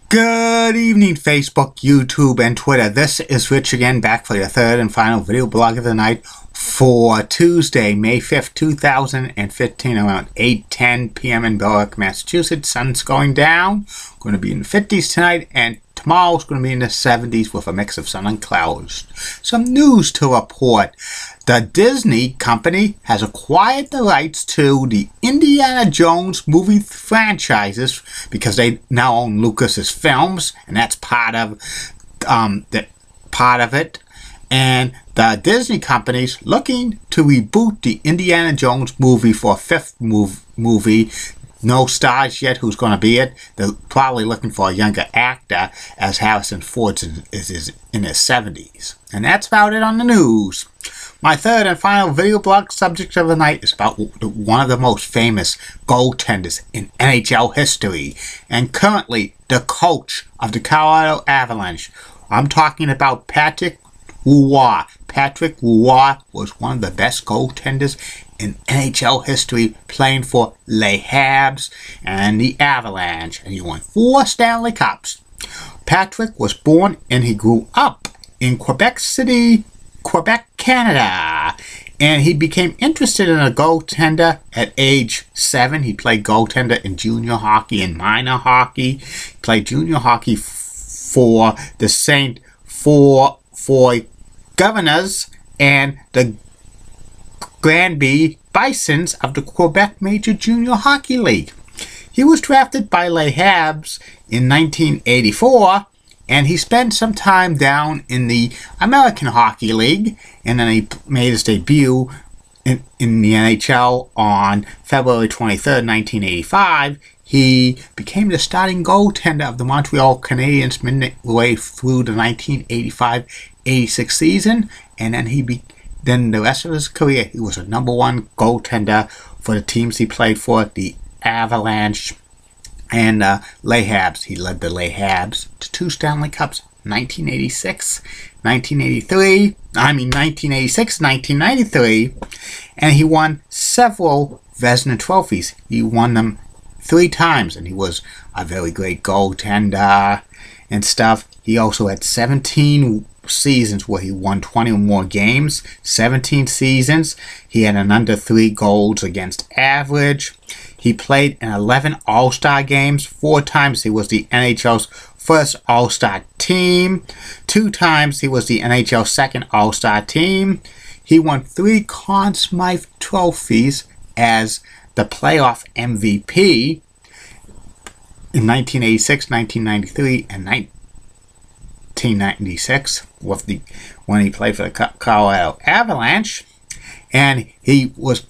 Good evening, Facebook, YouTube, and Twitter. This is Rich again, back for your third and final video blog of the night for Tuesday, May 5th, 2015, around 8:10 p.m. in Berwick, Massachusetts. Sun's going down. Going to be in the 50s tonight, and tomorrow's going to be in the 70s with a mix of sun and clouds. Some news to report. The Disney company has acquired the rights to the Indiana Jones movie franchises because they now own Lucas's films, and that's part of it. And the Disney company's looking to reboot the Indiana Jones movie for a fifth movie. No stars yet who's going to be it. They're probably looking for a younger actor, as Harrison Ford is in his 70s. And that's about it on the news. My third and final video blog subject of the night is about one of the most famous goaltenders in NHL history, and currently the coach of the Colorado Avalanche. I'm talking about Patrick Roy. Patrick Roy was one of the best goaltenders in NHL history, playing for Les Habs and the Avalanche, and he won 4 Stanley Cups. Patrick was born and he grew up in Quebec City, Quebec, Canada, and he became interested in a goaltender at age 7. He played goaltender in junior hockey and minor hockey. He played junior hockey for the St. Foy Governors and the Granby Bisons of the Quebec Major Junior Hockey League. He was drafted by Les Habs in 1984, and he spent some time down in the American Hockey League, and then he made his debut in the NHL on February 23rd, 1985. He became the starting goaltender of the Montreal Canadiens midway through the 1985-86 season, and then the rest of his career, he was a number 1 goaltender for the teams he played for, the Avalanche and Les Habs. He led the Les Habs to 2 Stanley Cups, 1986, 1993, and he won several Vezina trophies. He won them 3 times, and he was a very great goaltender and stuff. He also had 17 seasons where he won 20 or more games. 17 seasons. He had an under 3 goals against average. He played in 11 All-Star games. 4 times he was the NHL's first All-Star team. 2 times he was the NHL's second All-Star team. He won 3 Conn Smythe trophies as the playoff MVP in 1986, 1993, and 1996 when he played for the Colorado Avalanche. And he was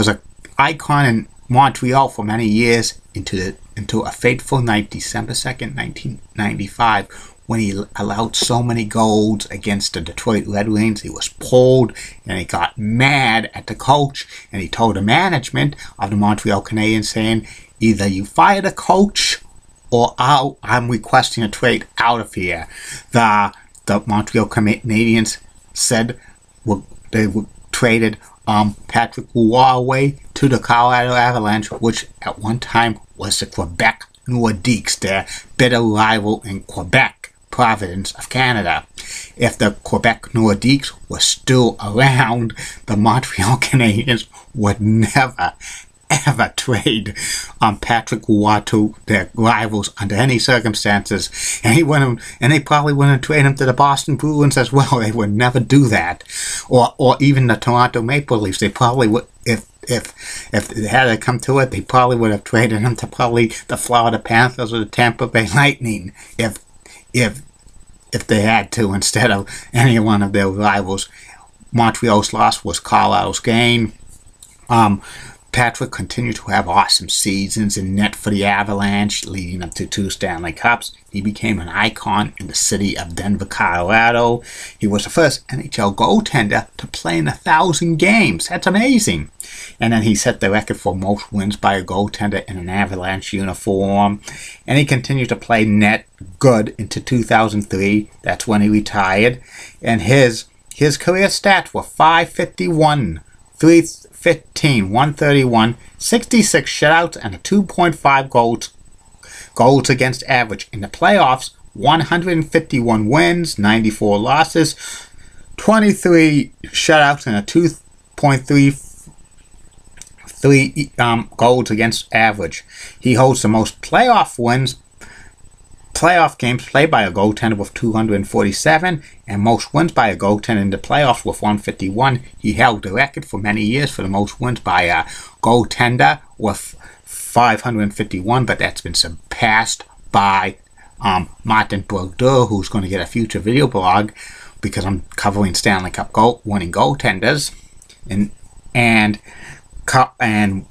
an icon in Montreal for many years into a fateful night, December 2nd, 1995, when he allowed so many goals against the Detroit Red Wings. He was pulled, and he got mad at the coach, and he told the management of the Montreal Canadiens, saying, either you fire the coach or I'm requesting a trade out of here. The Montreal Canadiens said they traded Patrick Roy away to the Colorado Avalanche, which at one time was the Quebec Nordiques, their bitter rival in Quebec, province of Canada. If the Quebec Nordiques were still around, the Montreal Canadiens would never ever trade Patrick Roy to their rivals under any circumstances, and they probably wouldn't trade him to the Boston Bruins as well. They would never do that, or even the Toronto Maple Leafs. They probably would, if they had to come to it, they probably would have traded him to probably the Florida Panthers or the Tampa Bay Lightning if they had to, instead of any one of their rivals. Montreal's loss was Colorado's gain. Patrick continued to have awesome seasons in net for the Avalanche, leading up to 2 Stanley Cups. He became an icon in the city of Denver, Colorado. He was the first NHL goaltender to play in 1,000 games. That's amazing. And then he set the record for most wins by a goaltender in an Avalanche uniform. And he continued to play net good into 2003. That's when he retired. And his career stats were .551, .315, .131, 66 shutouts, and a 2.5 Goals against average. In the playoffs, 151 wins, 94 losses, 23 shutouts, and a 2.33 goals against average. He holds the most playoff games played by a goaltender with 247, and most wins by a goaltender in the playoffs with 151. He held the record for many years for the most wins by a goaltender with 551, but that's been surpassed by Martin Brodeur, who's going to get a future video blog because I'm covering Stanley Cup winning goaltenders. And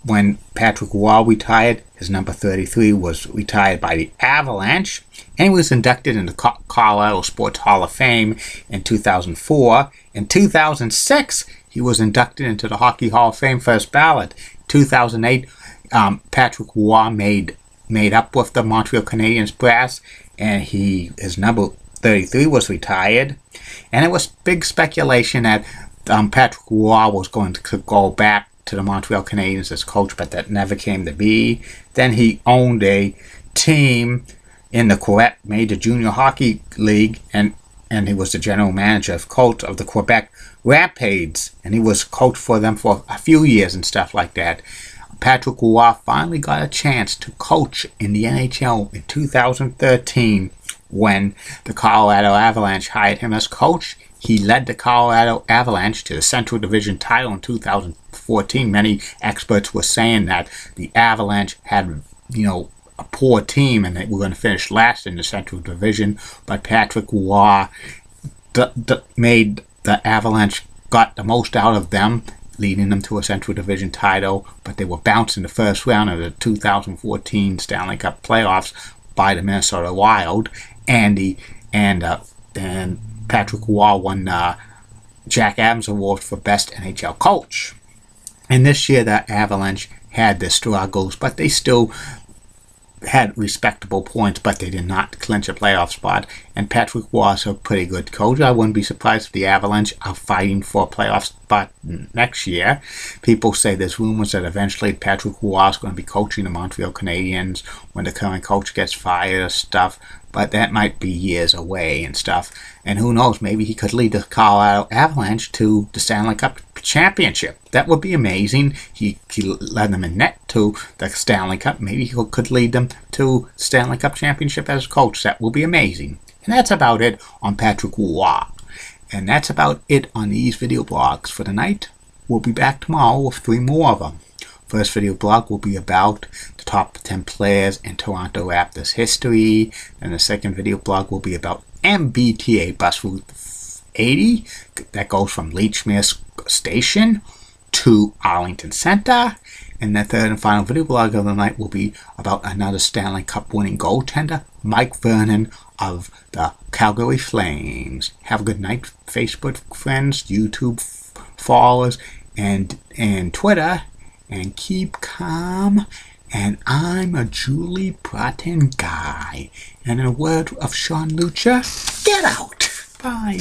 when Patrick Roy retired, his number 33 was retired by the Avalanche, and he was inducted into the Colorado Sports Hall of Fame in 2004. In 2006, he was inducted into the Hockey Hall of Fame first ballot. 2008, Patrick Roy made up with the Montreal Canadiens brass, and his number 33 was retired. And it was big speculation that Patrick Roy was going to go back to the Montreal Canadiens as coach, but that never came to be. Then he owned a team in the Quebec Major Junior Hockey League, and he was the general manager coach of the Quebec Rapids, and he was coach for them for a few years and stuff like that. Patrick Roy finally got a chance to coach in the NHL in 2013 when the Colorado Avalanche hired him as coach. He led the Colorado Avalanche to the Central Division title in 2014. Many experts were saying that the Avalanche had, a poor team and they were going to finish last in the Central Division. But Patrick Roy made the Avalanche, got the most out of them, leading them to a Central Division title. But they were bounced in the first round of the 2014 Stanley Cup playoffs by the Minnesota Wild. And Patrick Roy won the Jack Adams Award for Best NHL Coach. And this year the Avalanche had their struggles, but they still had respectable points, but they did not clinch a playoff spot. And Patrick Roy is a pretty good coach. I wouldn't be surprised if the Avalanche are fighting for a playoff spot next year. People say there's rumors that eventually Patrick Roy is going to be coaching the Montreal Canadiens when the current coach gets fired or stuff. But that might be years away and stuff. And who knows, maybe he could lead the Colorado Avalanche to the Stanley Cup Championship. That would be amazing. He led them in net to the Stanley Cup. Maybe he could lead them to Stanley Cup Championship as coach. That will be amazing. And that's about it on Patrick Roy. And that's about it on these video blogs for tonight. We'll be back tomorrow with 3 more of them. First video blog will be about the top 10 players in Toronto Raptors history. And the second video blog will be about MBTA Bus Route 80. That goes from Leechmere Station to Arlington Center. And the third and final video blog of the night will be about another Stanley Cup winning goaltender, Mike Vernon of the Calgary Flames. Have a good night, Facebook friends, YouTube followers, and Twitter. And keep calm. And I'm a Julie Bratton guy. And in a word of Sean Lucha, get out. Bye.